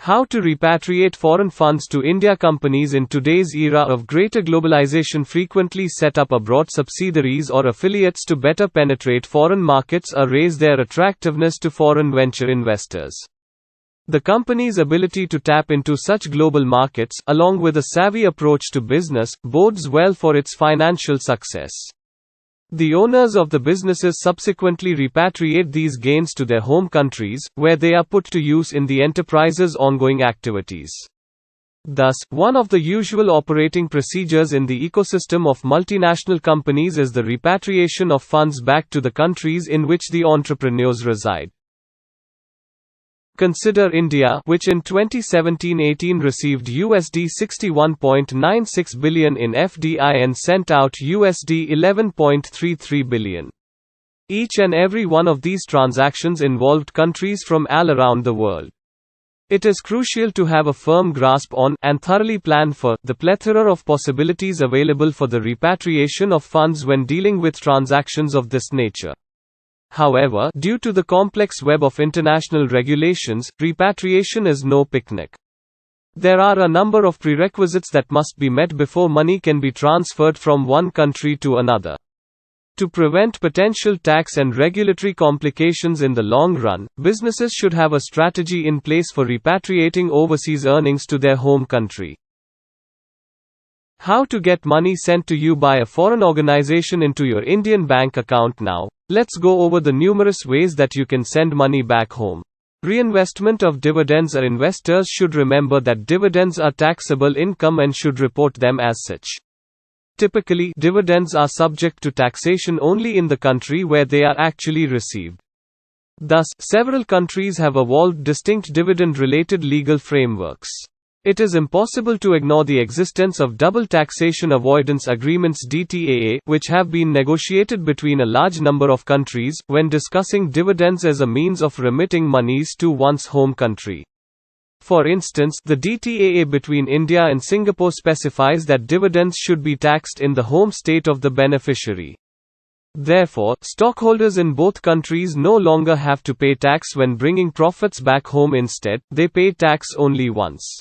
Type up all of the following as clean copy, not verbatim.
How to repatriate foreign funds to India. Companies in today's era of greater globalization frequently set up abroad subsidiaries or affiliates to better penetrate foreign markets or raise their attractiveness to foreign venture investors. The company's ability to tap into such global markets, along with a savvy approach to business, bodes well for its financial success. The owners of the businesses subsequently repatriate these gains to their home countries, where they are put to use in the enterprise's ongoing activities. Thus, one of the usual operating procedures in the ecosystem of multinational companies is the repatriation of funds back to the countries in which the entrepreneurs reside. Consider India, which in 2017-18 received USD 61.96 billion in FDI and sent out USD 11.33 billion. Each and every one of these transactions involved countries from all around the world. It is crucial to have a firm grasp on, and thoroughly plan for, the plethora of possibilities available for the repatriation of funds when dealing with transactions of this nature. However, due to the complex web of international regulations, repatriation is no picnic. There are a number of prerequisites that must be met before money can be transferred from one country to another. To prevent potential tax and regulatory complications in the long run, businesses should have a strategy in place for repatriating overseas earnings to their home country. How to get money sent to you by a foreign organization into your Indian bank account now. Let's go over the numerous ways that you can send money back home. Reinvestment of dividends. Investors should remember that dividends are taxable income and should report them as such. Typically, dividends are subject to taxation only in the country where they are actually received. Thus, several countries have evolved distinct dividend-related legal frameworks. It is impossible to ignore the existence of double taxation avoidance agreements (DTAA), which have been negotiated between a large number of countries, when discussing dividends as a means of remitting monies to one's home country. For instance, the DTAA between India and Singapore specifies that dividends should be taxed in the home state of the beneficiary. Therefore, stockholders in both countries no longer have to pay tax when bringing profits back home. Instead, they pay tax only once.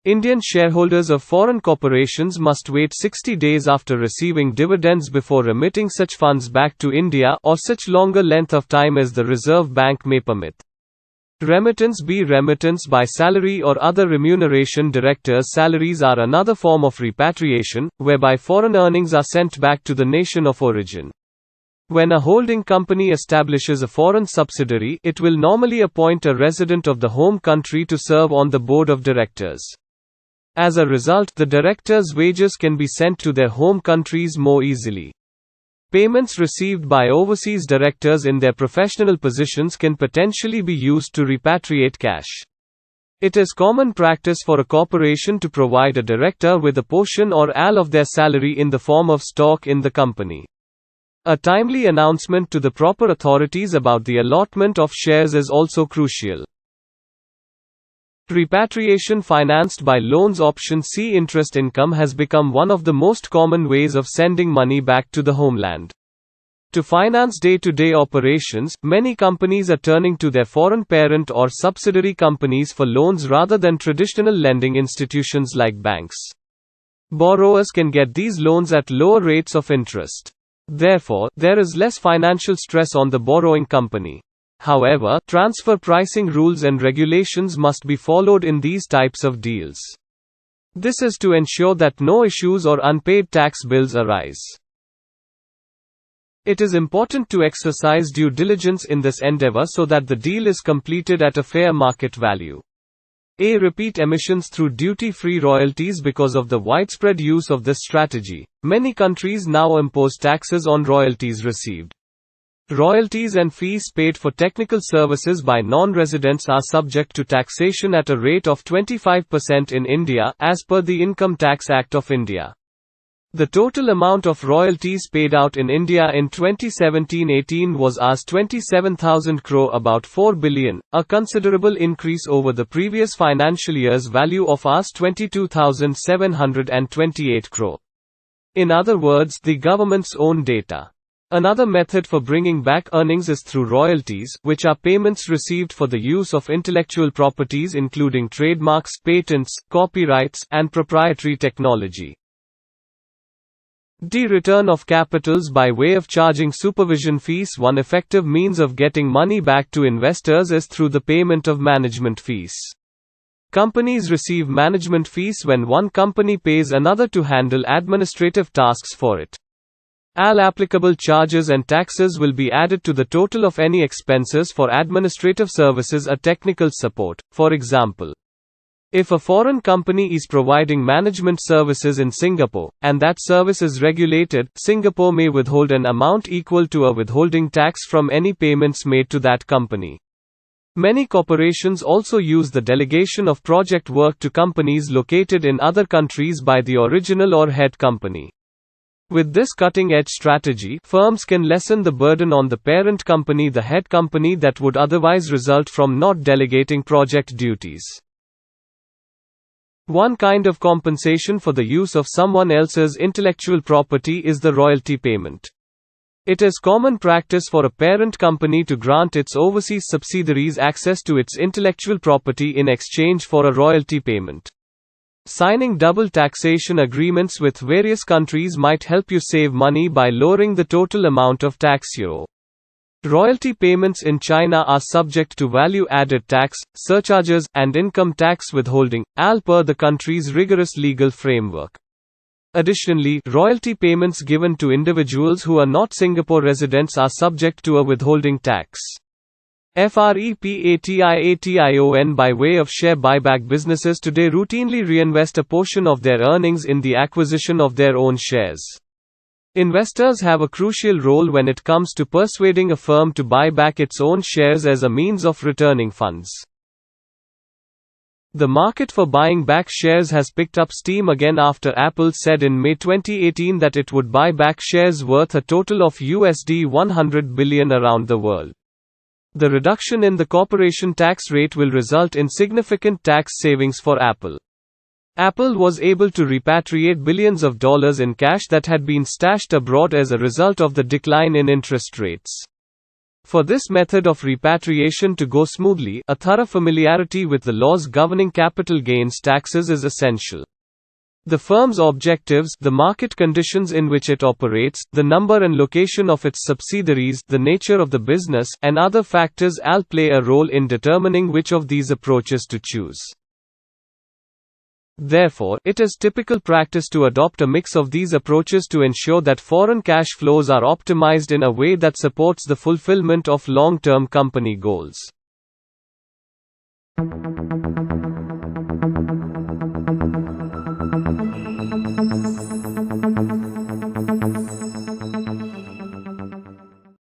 Indian shareholders of foreign corporations must wait 60 days after receiving dividends before remitting such funds back to India, or such longer length of time as the Reserve Bank may permit. Remittance by salary or other remuneration. Directors' salaries are another form of repatriation, whereby foreign earnings are sent back to the nation of origin. When a holding company establishes a foreign subsidiary, it will normally appoint a resident of the home country to serve on the board of directors. As a result, the directors' wages can be sent to their home countries more easily. Payments received by overseas directors in their professional positions can potentially be used to repatriate cash. It is common practice for a corporation to provide a director with a portion or all of their salary in the form of stock in the company. A timely announcement to the proper authorities about the allotment of shares is also crucial. Repatriation financed by loans. Option C. Interest income has become one of the most common ways of sending money back to the homeland. To finance day-to-day operations, many companies are turning to their foreign parent or subsidiary companies for loans rather than traditional lending institutions like banks. Borrowers can get these loans at lower rates of interest. Therefore, there is less financial stress on the borrowing company. However, transfer pricing rules and regulations must be followed in these types of deals. This is to ensure that no issues or unpaid tax bills arise. It is important to exercise due diligence in this endeavor so that the deal is completed at a fair market value. Repeat emissions through duty-free royalties. Because of the widespread use of this strategy, many countries now impose taxes on royalties received. Royalties and fees paid for technical services by non-residents are subject to taxation at a rate of 25% in India, as per the Income Tax Act of India. The total amount of royalties paid out in India in 2017-18 was Rs 27,000 crore, about 4 billion, a considerable increase over the previous financial year's value of Rs 22,728 crore. In other words, the government's own data. Another method for bringing back earnings is through royalties, which are payments received for the use of intellectual properties including trademarks, patents, copyrights, and proprietary technology. Return of capitals by way of charging supervision fees. One effective means of getting money back to investors is through the payment of management fees. Companies receive management fees when one company pays another to handle administrative tasks for it. All applicable charges and taxes will be added to the total of any expenses for administrative services or technical support. For example, if a foreign company is providing management services in Singapore, and that service is regulated, Singapore may withhold an amount equal to a withholding tax from any payments made to that company. Many corporations also use the delegation of project work to companies located in other countries by the original or head company. With this cutting-edge strategy, firms can lessen the burden on the parent company, the head company, that would otherwise result from not delegating project duties. One kind of compensation for the use of someone else's intellectual property is the royalty payment. It is common practice for a parent company to grant its overseas subsidiaries access to its intellectual property in exchange for a royalty payment. Signing double taxation agreements with various countries might help you save money by lowering the total amount of tax. Royalty payments in China are subject to value-added tax, surcharges, and income tax withholding, all per the country's rigorous legal framework. Additionally, royalty payments given to individuals who are not Singapore residents are subject to a withholding tax. Repatriation by way of share buyback. Businesses today routinely reinvest a portion of their earnings in the acquisition of their own shares. Investors have a crucial role when it comes to persuading a firm to buy back its own shares as a means of returning funds. The market for buying back shares has picked up steam again after Apple said in May 2018 that it would buy back shares worth a total of $100 billion around the world. The reduction in the corporation tax rate will result in significant tax savings for Apple. Apple was able to repatriate billions of dollars in cash that had been stashed abroad as a result of the decline in interest rates. For this method of repatriation to go smoothly, a thorough familiarity with the laws governing capital gains taxes is essential. The firm's objectives, the market conditions in which it operates, the number and location of its subsidiaries, the nature of the business, and other factors all play a role in determining which of these approaches to choose. Therefore, it is typical practice to adopt a mix of these approaches to ensure that foreign cash flows are optimized in a way that supports the fulfillment of long-term company goals.